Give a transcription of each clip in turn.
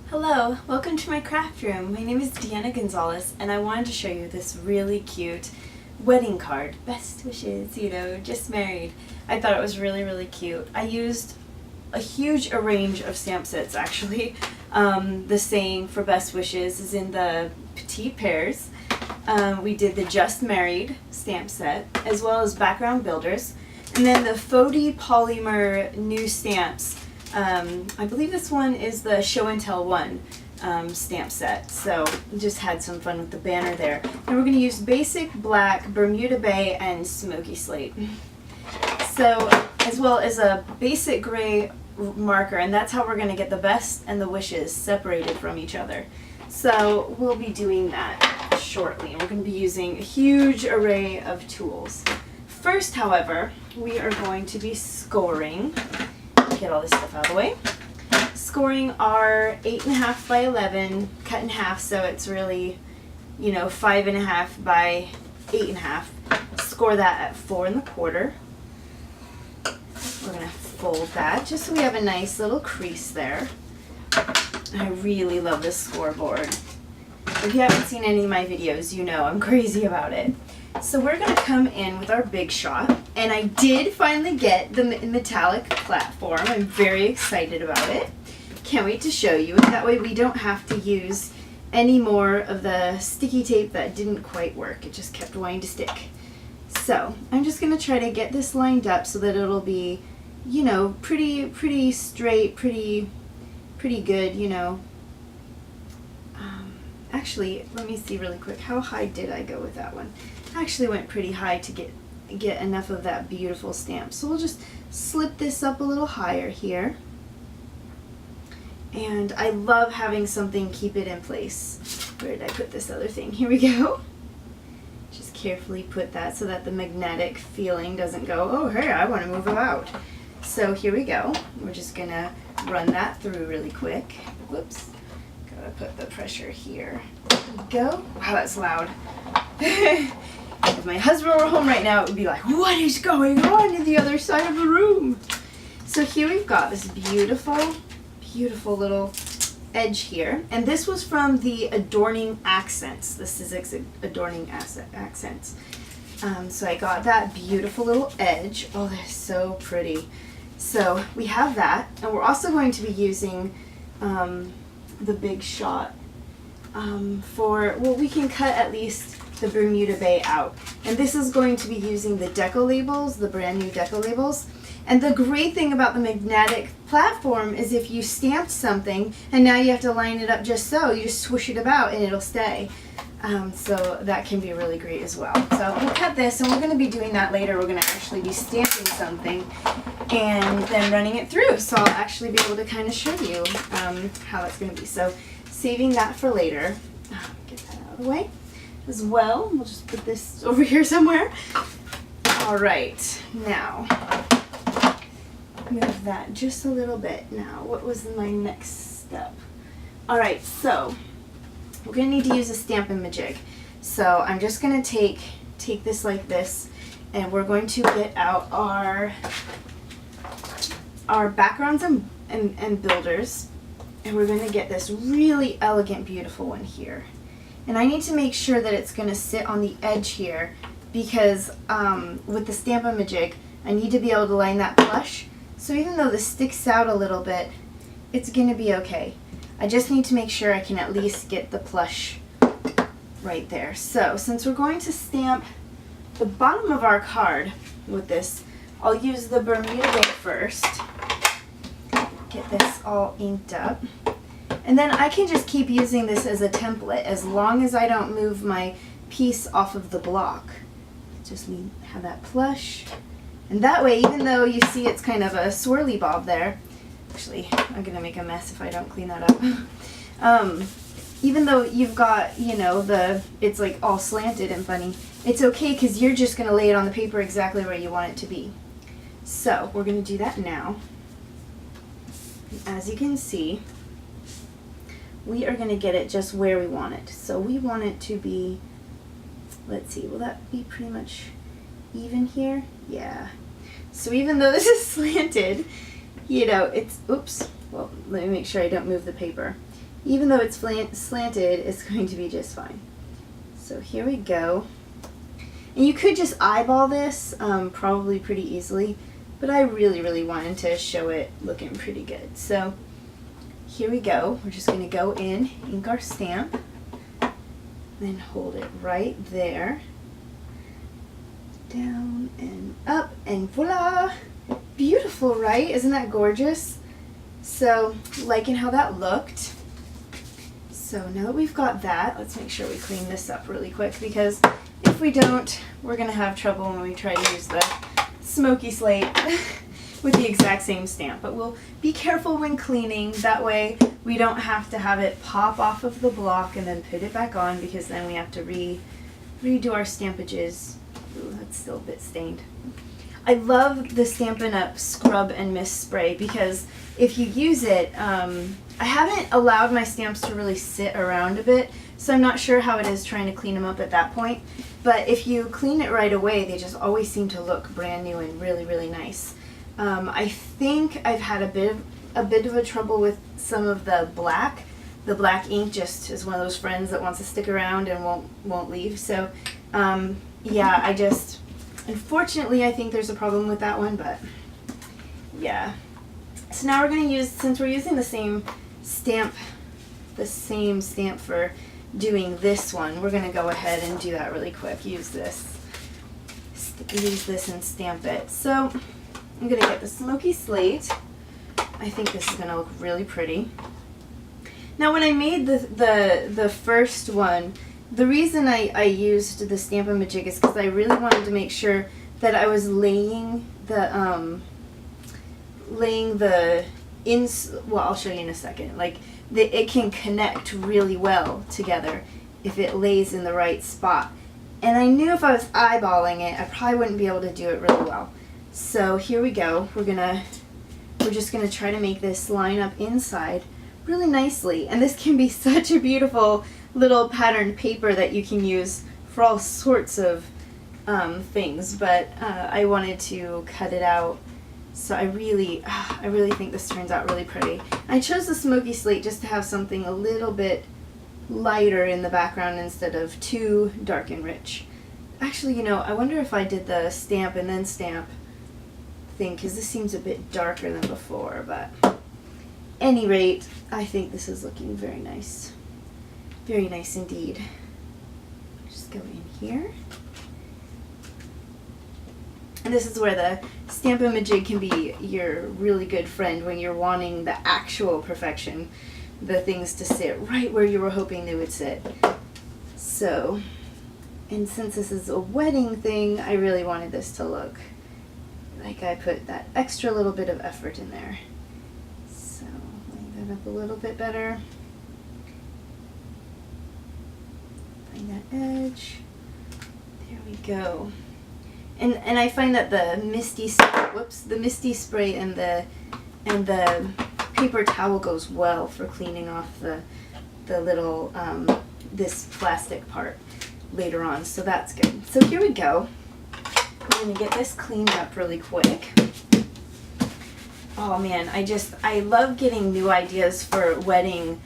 Hello, welcome to my craft room. My name is Deanna Gonzalez and I wanted to show you this really cute wedding card. Best wishes, just married. I thought it was really cute. I used a huge range of stamp sets actually. The saying for best wishes is in the petite pairs. We did the just married stamp set as well as background builders, and then the Fody polymer new stamps. I believe this one is the show and tell one stamp set, so we just had some fun with the banner there. And we're going to use basic black, Bermuda Bay, and smoky slate. So, as well as a basic gray marker, and that's how we're going to get the best and the wishes separated from each other. So we'll be doing that shortly, and we're going to be using a huge array of tools. First, however, we are going to be scoring. Get all this stuff out of the way. Scoring our 8.5 by 11 cut in half, so it's really, 5.5 by 8.5. Score that at 4 1/4. We're gonna fold that just so we have a nice little crease there. I really love this scoreboard. If you haven't seen any of my videos, you know I'm crazy about it. So we're going to come in with our Big Shot, and I did finally get the metallic platform. I'm very excited about it. Can't wait to show you. That way we don't have to use any more of the sticky tape that didn't quite work. It just kept wanting to stick. So I'm just going to try to get this lined up so that it'll be, pretty straight, pretty good, Actually, let me see really quick. How high did I go with that one? I actually went pretty high to get enough of that beautiful stamp. So we'll just slip this up a little higher here. And I love having something keep it in place. Where did I put this other thing? Here we go. Just carefully put that so that the magnetic feeling doesn't go, oh, hey, I want to move about. So here we go. We're just going to run that through really quick. Whoops. Gotta put the pressure here. There we go. Wow, that's loud. If my husband were home right now, it would be like, what is going on in the other side of the room? So here we've got this beautiful little edge here. And this was from the Adorning Accents. This is Adorning Accents. So I got that beautiful little edge. Oh, they're so pretty. So we have that. And we're also going to be using the Big Shot we can cut at least the Bermuda Bay out. And this is going to be using the deco labels, the brand new deco labels. And the great thing about the magnetic platform is if you stamped something and now you have to line it up just so, you just swoosh it about and it'll stay. So that can be really great as well. So we'll cut this, and we're going to be doing that later. We're going to actually be stamping something and then running it through. So I'll actually be able to kind of show you how that's going to be. So saving that for later. Get that out of the way as well. We'll just put this over here somewhere. All right, now move that just a little bit. Now, what was my next step? All right, so we're going to need to use a Stampin' Majig. So I'm just going to take this like this, and we're going to get out our backgrounds and builders, and we're going to get this really elegant, beautiful one here. And I need to make sure that it's going to sit on the edge here, because with the Stampin' Majig, I need to be able to line that flush. So even though this sticks out a little bit, it's going to be okay. I just need to make sure I can at least get the plush right there. So since we're going to stamp the bottom of our card with this, I'll use the Bermuda Bay first. Get this all inked up. And then I can just keep using this as a template as long as I don't move my piece off of the block. Just need to have that plush. And that way, even though you see it's kind of a swirly bob there, actually, I'm going to make a mess if I don't clean that up. Even though you've got, it's like all slanted and funny, it's okay because you're just going to lay it on the paper exactly where you want it to be. So we're going to do that now. As you can see, we are going to get it just where we want it. So we want it to be, let's see, will that be pretty much even here? Yeah. So even though this is slanted, it's, oops, well, let me make sure I don't move the paper. even though it's slanted, it's going to be just fine. So here we go. And you could just eyeball this probably pretty easily, but I really wanted to show it looking pretty good. So here we go. We're just going to go in, ink our stamp, then hold it right there, down and up, and voila! Beautiful, right? Isn't that gorgeous? So, liking how that looked. So now that we've got that, let's make sure we clean this up really quick, because if we don't, we're going to have trouble when we try to use the smoky slate with the exact same stamp. But we'll be careful when cleaning, that way we don't have to have it pop off of the block and then put it back on, because then we have to redo our stampages. Ooh, that's still a bit stained. I love the Stampin' Up! Scrub and Mist spray, because if you use it, I haven't allowed my stamps to really sit around a bit, so I'm not sure how it is trying to clean them up at that point. But if you clean it right away, they just always seem to look brand new and really nice. I think I've had a bit of a trouble with some of the black. The black ink just is one of those friends that wants to stick around and won't leave. So yeah, unfortunately I think there's a problem with that one, but yeah. So now we're going to use, since we're using the same stamp for doing this one, we're going to go ahead and do that really quick. Use this and stamp it. So I'm going to get the smoky slate. I think this is going to look really pretty. Now when I made the first one, the reason I used the Stamp-A-Majig is because I really wanted to make sure that I was laying the well, I'll show you in a second. Like, it can connect really well together if it lays in the right spot. And I knew if I was eyeballing it, I probably wouldn't be able to do it really well. So here we go. We're just gonna try to make this line up inside really nicely. And this can be such a beautiful little patterned paper that you can use for all sorts of things. But I wanted to cut it out. So I really think this turns out really pretty. I chose the smoky slate just to have something a little bit lighter in the background instead of too dark and rich. Actually, you know, I wonder if I did the stamp and then stamp thing, because this seems a bit darker than before, but any rate, I think this is looking very nice. Very nice indeed. Just go in here. And this is where the Stamp-A-Majig can be your really good friend when you're wanting the actual perfection, the things to sit right where you were hoping they would sit. So, and since this is a wedding thing, I really wanted this to look like I put that extra little bit of effort in there. So, line that up a little bit better. Find that edge. There we go. And I find that the misty spray and the paper towel goes well for cleaning off the little this plastic part later on, so that's good. So here we go. I'm gonna get this cleaned up really quick. Oh man, I love getting new ideas for wedding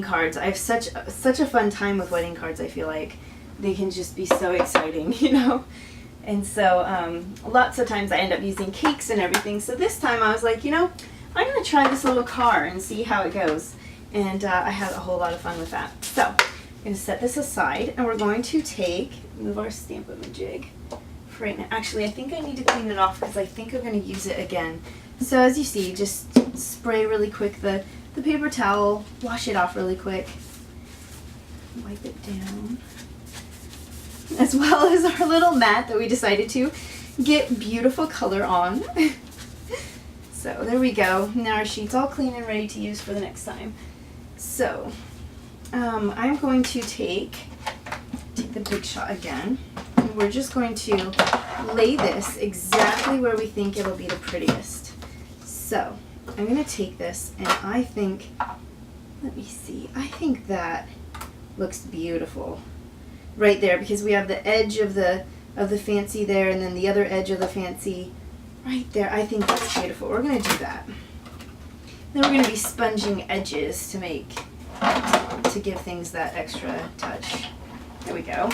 cards. I have such a fun time with wedding cards. I feel like they can just be so exciting, you know. And so lots of times I end up using cakes and everything. So this time I was like, you know, I'm going to try this little car and see how it goes. And I had a whole lot of fun with that. So I'm going to set this aside, and we're going to move our Stamp-A-Majig for right now. Actually, I think I need to clean it off because I think I'm going to use it again. So as you see, just spray really quick the paper towel, wash it off really quick, wipe it down, as well as our little mat that we decided to get beautiful color on. So there we go. Now our sheet's all clean and ready to use for the next time. So I'm going to take the Big Shot again, and we're just going to lay this exactly where we think it'll be the prettiest. So I'm going to take this, and I think, let me see, I think that looks beautiful right there, because we have the edge of the fancy there, and then the other edge of the fancy right there. I think that's beautiful. We're going to do that. Then we're going to be sponging edges to make to give things that extra touch. There we go.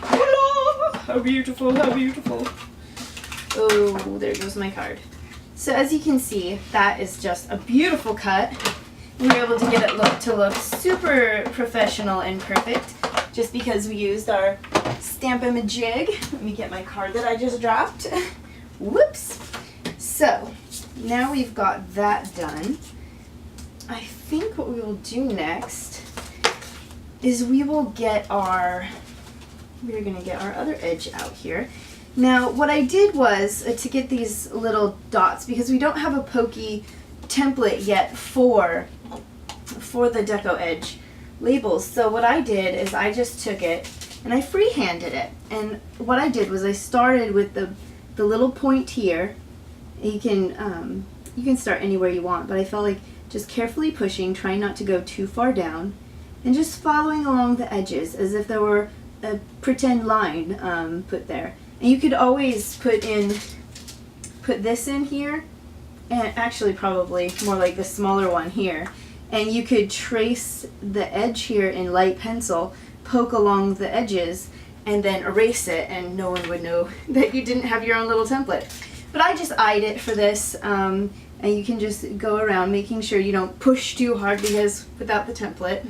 Voila! How beautiful, how beautiful. Oh, there goes my card. So as you can see, that is just a beautiful cut. We were able to get it to look super professional and perfect just because we used our Stamp-A-Majig. Let me get my card that I just dropped. Whoops. So now we've got that done. I think what we will do next is we're going to get our other edge out here. Now what I did was to get these little dots, because we don't have a pokey template yet for the Deco Edge labels. So what I did is I just took it and I freehanded it. And what I did was I started with the little point here. You can start anywhere you want, but I felt like just carefully pushing, trying not to go too far down, and just following along the edges as if there were a pretend line put there. And you could always put this in here, and actually probably more like the smaller one here, and you could trace the edge here in light pencil, poke along the edges, and then erase it, and no one would know that you didn't have your own little template. But I just eyed it for this, and you can just go around making sure you don't push too hard, because without the template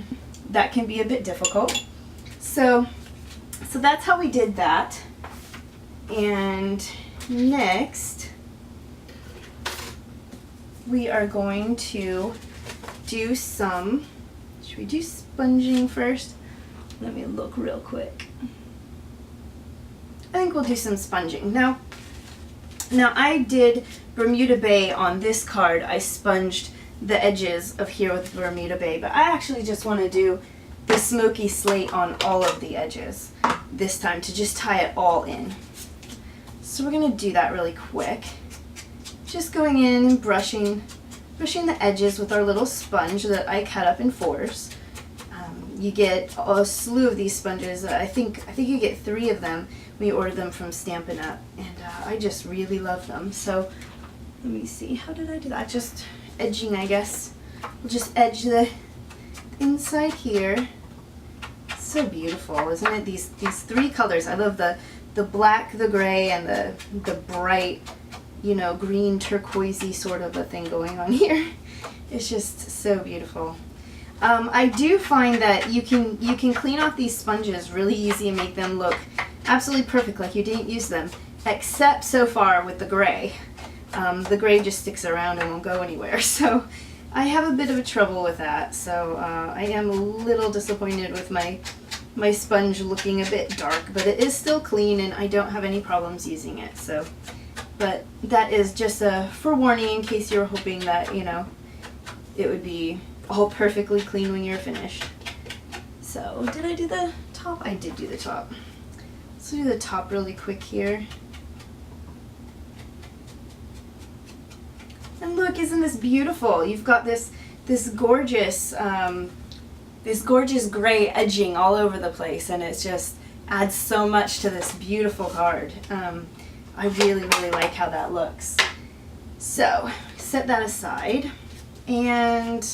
that can be a bit difficult. So that's how we did that. And next we are going to do some, should we do sponging first? Let me look real quick. I think we'll do some sponging. Now I did Bermuda Bay on this card. I sponged the edges of here with Bermuda Bay, but I actually just want to do the smoky slate on all of the edges this time to just tie it all in. So we're going to do that really quick. Just going in and brushing the edges with our little sponge that I cut up in 4s. You get a slew of these sponges. I think you get 3 of them when you order them from Stampin' Up, and I just really love them. So let me see, how did I do that? Just edging, I guess. We'll just edge the inside here. So beautiful, isn't it? These 3 colors. I love the black, the gray, and the bright, green turquoisey sort of a thing going on here. It's just so beautiful. I do find that you can clean off these sponges really easy and make them look absolutely perfect, like you didn't use them, except so far with the gray. The gray just sticks around and won't go anywhere, so I have a bit of a trouble with that. So I am a little disappointed with my sponge looking a bit dark, but it is still clean and I don't have any problems using it. So, but that is just a forewarning in case you were hoping that it would be all perfectly clean when you're finished. So did I do the top? I did do the top. Let's do the top really quick here. And look, isn't this beautiful? You've got this gorgeous gray edging all over the place, and it just adds so much to this beautiful card. I really, really like how that looks. So set that aside, and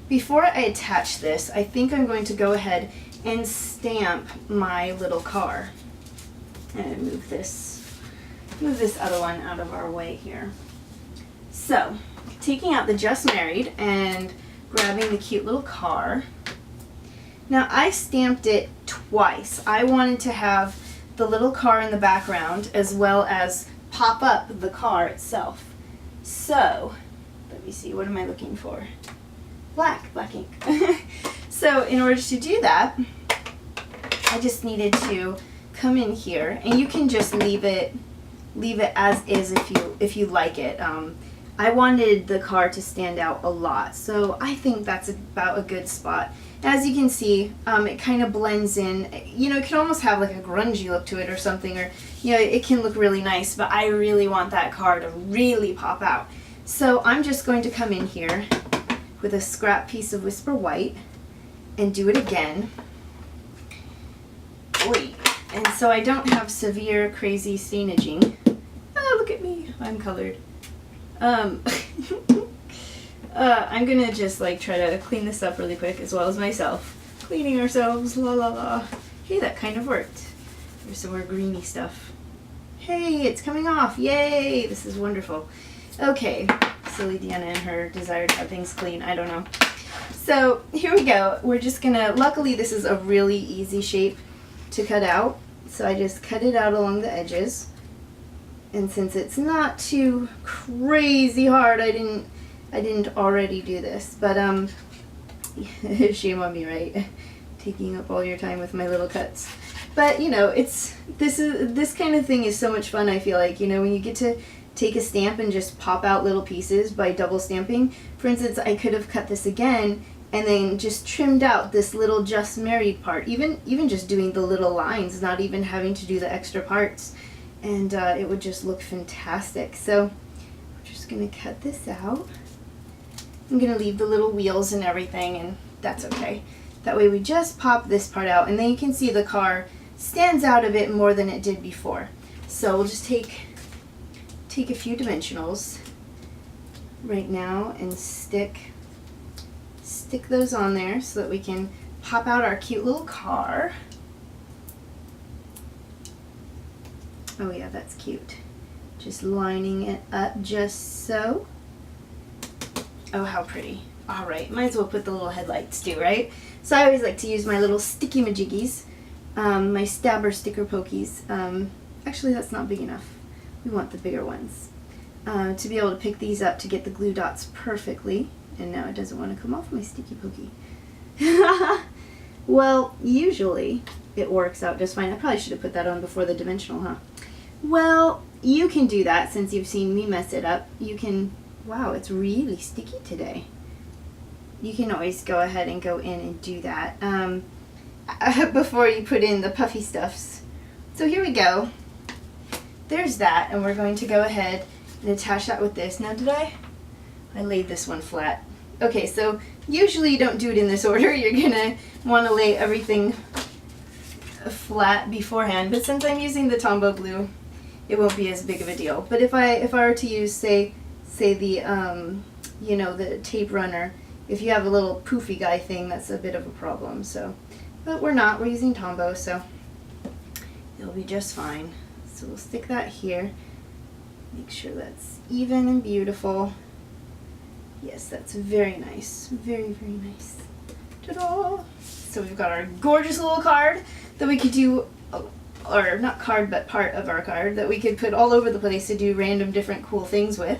before I attach this, I think I'm going to go ahead and stamp my little car. And move this other one out of our way here. So, taking out the Just Married and grabbing the cute little car. Now I stamped it twice. I wanted to have the little car in the background as well as pop up the car itself. So, let me see, what am I looking for? Black ink. So in order to do that, I just needed to come in here, and you can just leave it as is if you like it. I wanted the car to stand out a lot, so I think that's about a good spot. As you can see, it kind of blends in. It can almost have like a grungy look to it or something, or it can look really nice, but I really want that car to really pop out. So I'm just going to come in here with a scrap piece of Whisper White and do it again. Oy. And so I don't have severe crazy stainaging. Oh, look at me, I'm colored. I'm gonna just like try to clean this up really quick as well as myself. Cleaning ourselves, la la la. Hey, that kind of worked. There's some more greeny stuff. Hey, it's coming off, yay! This is wonderful. Okay, silly Deanna and her desire to have things clean, I don't know. So here we go. We're just gonna, luckily this is a really easy shape to cut out. So I just cut it out along the edges. And since it's not too crazy hard, I didn't already do this. But shame on me, right? Taking up all your time with my little cuts. But you know, this kind of thing is so much fun, I feel like, you know, when you get to take a stamp and just pop out little pieces by double stamping. For instance, I could have cut this again and then just trimmed out this little just married part, even just doing the little lines, not even having to do the extra parts, and it would just look fantastic. So we're just gonna cut this out. I'm gonna leave the little wheels and everything, and that's okay. That way we just pop this part out, and then you can see the car stands out a bit more than it did before. So we'll just take a few dimensionals right now and stick those on there so that we can pop out our cute little car. Oh yeah, that's cute. Just lining it up just so. Oh, how pretty. All right, might as well put the little headlights too, right? So I always like to use my little sticky majiggies, my stabber sticker pokies. Actually, that's not big enough. We want the bigger ones. To be able to pick these up to get the glue dots perfectly. And now it doesn't want to come off my sticky pokey. Well, usually it works out just fine. I probably should have put that on before the dimensional, huh? Well, you can do that since you've seen me mess it up. You can, wow, it's really sticky today. You can always go ahead and go in and do that before you put in the puffy stuffs. So here we go. There's that, and we're going to go ahead and attach that with this. Now, I laid this one flat. Okay, so usually you don't do it in this order. You're gonna want to lay everything flat beforehand, but since I'm using the Tombow glue, it won't be as big of a deal. But if I were to use, say the you know, the tape runner, if you have a little poofy guy thing, that's a bit of a problem. So, but we're not. We're using Tombow, so it'll be just fine. So we'll stick that here. Make sure that's even and beautiful. Yes, that's very nice. Very, very nice. Ta-da! So we've got our gorgeous little card that we could do, or not card, but part of our card that we could put all over the place to do random different cool things with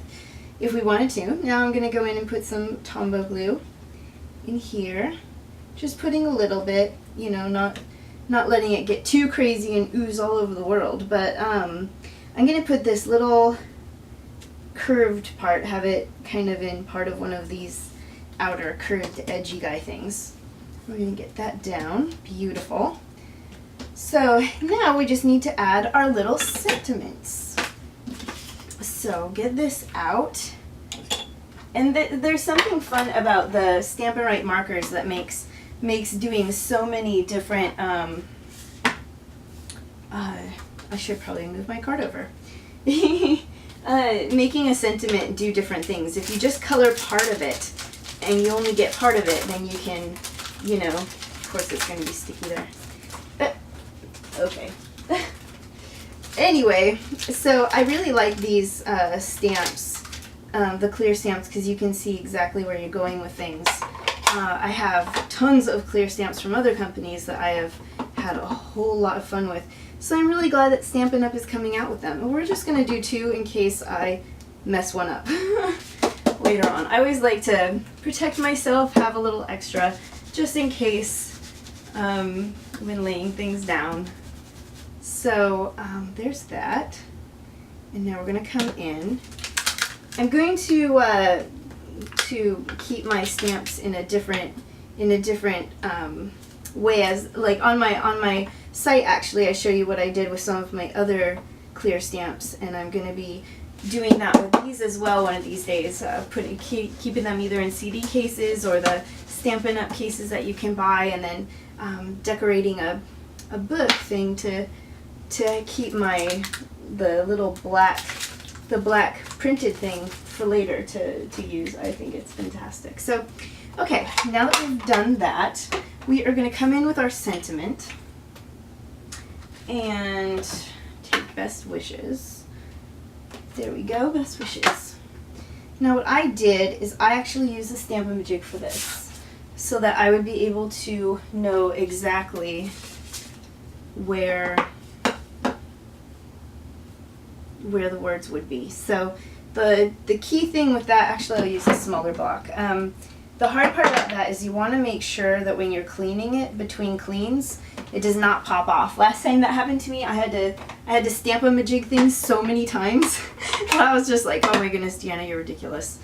if we wanted to. Now I'm going to go in and put some Tombow glue in here. Just putting a little bit, you know, not letting it get too crazy and ooze all over the world, but I'm going to put this little curved part, have it kind of in part of one of these outer curved edgy guy things. We're going to get that down. Beautiful. So now we just need to add our little sentiments. So get this out. And there's something fun about the Stampin' Write markers that makes doing so many different, I should probably move my card over. Making a sentiment do different things. If you just color part of it and you only get part of it, then you can, you know, of course it's going to be sticky there. Okay. Anyway, so I really like these stamps, the clear stamps, because you can see exactly where you're going with things. I have tons of clear stamps from other companies that I have had a whole lot of fun with. So I'm really glad that Stampin' Up! Is coming out with them. And we're just going to do two in case I mess one up later on. I always like to protect myself, have a little extra, just in case when laying things down. So there's that. And now we're going to come in. I'm going to keep my stamps in a different way, as like on my site. Actually, I show you what I did with some of my other clear stamps, and I'm going to be doing that with these as well one of these days, keeping them either in CD cases or the Stampin' Up! Cases that you can buy, and then decorating a book thing to keep the black printed thing for later to use. I think it's fantastic. So, okay, now that we've done that, we are going to come in with our sentiment and take best wishes. There we go, best wishes. Now what I did is I actually used the Stamp-A-Majig for this so that I would be able to know exactly where the words would be. So the key thing with that, actually I'll use a smaller block. The hard part about that is you want to make sure that when you're cleaning it between cleans, it does not pop off. Last time that happened to me, I had to Stamp-A-Majig things so many times. I was just like, oh my goodness, Deanna, you're ridiculous.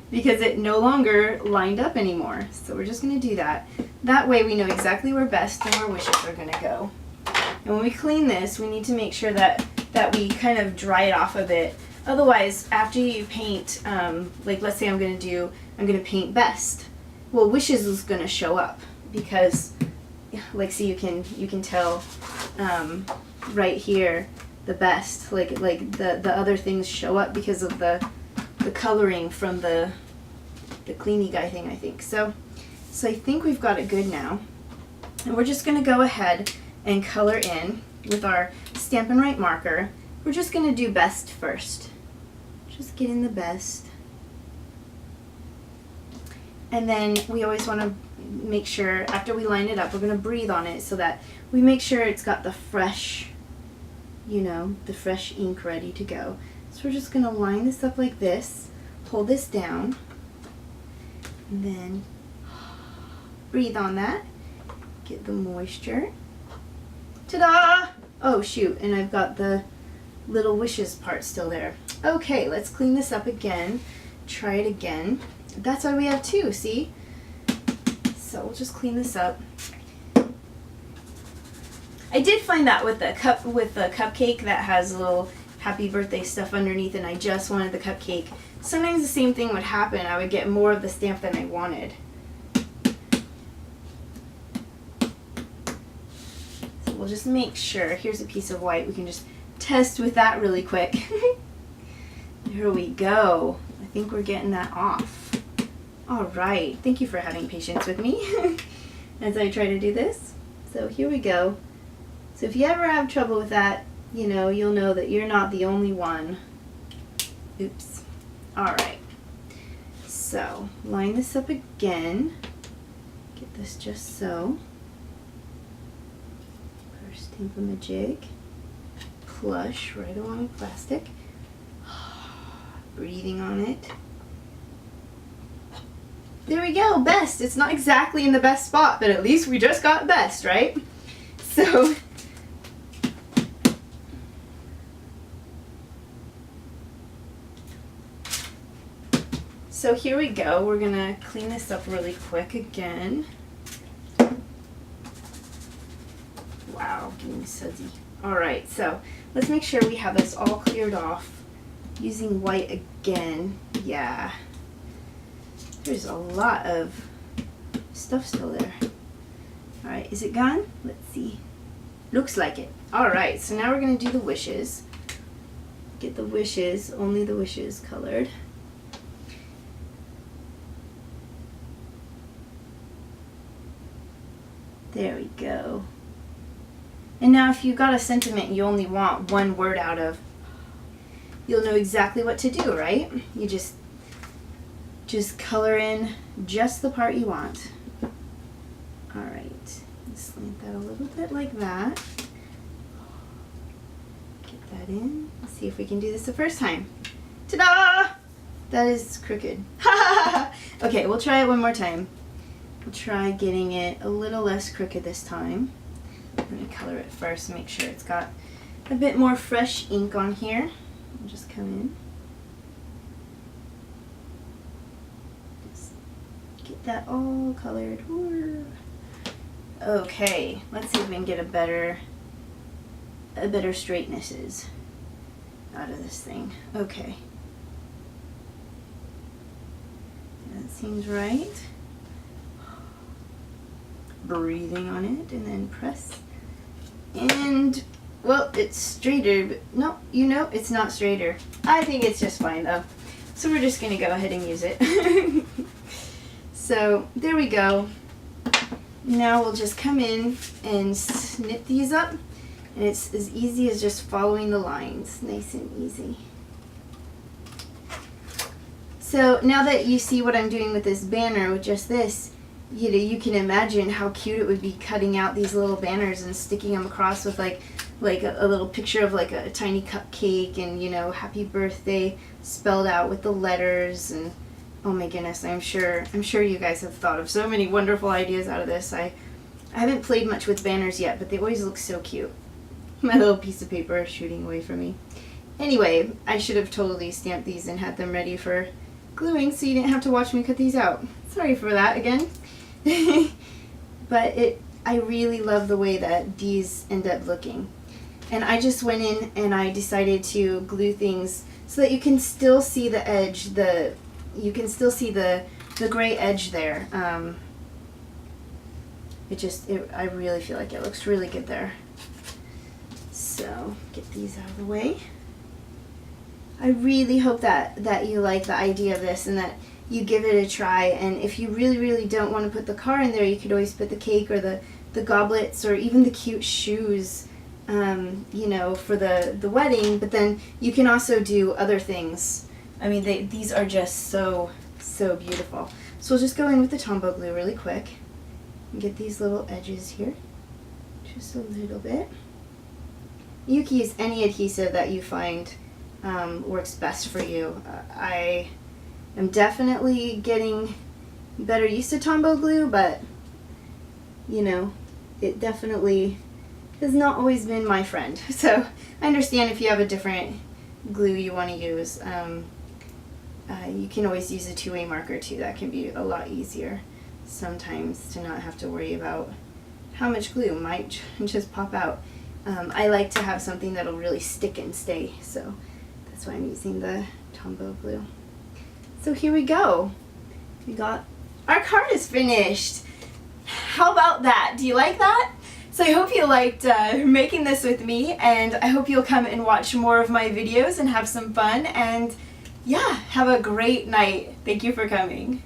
Because it no longer lined up anymore. So we're just going to do that. That way we know exactly where best and where wishes are going to go. And when we clean this, we need to make sure that we kind of dry it off a bit. Otherwise, after you paint, like let's say I'm going to paint best. Well, wishes is going to show up because, like, see, you can tell right here the best, like the other things show up because of the coloring from the Cleany Guy thing, I think. So I think we've got it good now. And we're just going to go ahead and color in with our Stampin' Write marker. We're just going to do best first. Just get in the best. And then we always want to make sure, after we line it up, we're going to breathe on it so that we make sure it's got the fresh, the fresh ink ready to go. So we're just going to line this up like this, hold this down, and then breathe on that. Get the moisture. Ta-da! Oh shoot, and I've got the little wishes part still there. Okay, let's clean this up again. Try it again. That's why we have two, see? So we'll just clean this up. I did find that with the cupcake that has little happy birthday stuff underneath, and I just wanted the cupcake. Sometimes the same thing would happen. I would get more of the stamp than I wanted. So we'll just make sure. Here's a piece of white. We can just test with that really quick. There we go. I think we're getting that off. All right. Thank you for having patience with me as I try to do this. So here we go. So if you ever have trouble with that, you'll know that you're not the only one. Oops. All right. So line this up again. Get this just so. First Stamp-A-Majig. Plush right along plastic. Breathing on it. There we go, best. It's not exactly in the best spot, but at least we just got best, right? So here we go. We're gonna clean this up really quick again. Wow, getting sudsy. All right, so let's make sure we have this all cleared off using white again. Yeah, there's a lot of stuff still there. All right, is it gone? Let's see. Looks like it. All right, so now we're gonna do the wishes. Get the wishes, only the wishes colored. There we go. And now if you've got a sentiment you only want one word out of, you'll know exactly what to do, right? You just color in just the part you want. All right, slant that a little bit like that. Get that in. Let's see if we can do this the first time. Ta-da! That is crooked. Okay, we'll try it one more time. We'll try getting it a little less crooked this time. I'm going to color it first, make sure it's got a bit more fresh ink on here. I'll just come in. Just get that all colored. Okay, let's see if we can get a better straightnesses out of this thing. Okay. That seems right. Breathing on it and then press and well, it's straighter, but no, you know, it's not straighter. I think it's just fine though. So we're just gonna go ahead and use it. So there we go. Now we'll just come in and snip these up. And it's as easy as just following the lines. Nice and easy. So now that you see what I'm doing with this banner, with just this, you know, you can imagine how cute it would be cutting out these little banners and sticking them across with like a little picture of like a tiny cupcake and, you know, happy birthday spelled out with the letters. And oh my goodness, I'm sure you guys have thought of so many wonderful ideas out of this. I haven't played much with banners yet, but they always look so cute. My little piece of paper shooting away from me. Anyway, I should have totally stamped these and had them ready for gluing so you didn't have to watch me cut these out. Sorry for that again. But I really love the way that these end up looking. And I just went in and I decided to glue things so that you can still see the edge, you can still see the gray edge there. I really feel like it looks really good there. So get these out of the way. I really hope that you like the idea of this and that you give it a try. And if you really, really don't want to put the car in there, you could always put the cake or the goblets or even the cute shoes, you know, for the wedding. But then you can also do other things. I mean, these are just so beautiful. So we'll just go in with the Tombow glue really quick and get these little edges here, just a little bit. You can use any adhesive that you find works best for you. I am definitely getting better used to Tombow glue, but you know, it definitely has not always been my friend. So I understand if you have a different glue you want to use. You can always use a two-way marker too. That can be a lot easier sometimes to not have to worry about how much glue might just pop out. I like to have something that'll really stick and stay, so that's why I'm using the Tombow glue. So here we go. Our card is finished. How about that? Do you like that? So I hope you liked making this with me, and I hope you'll come and watch more of my videos and have some fun, and yeah, have a great night. Thank you for coming.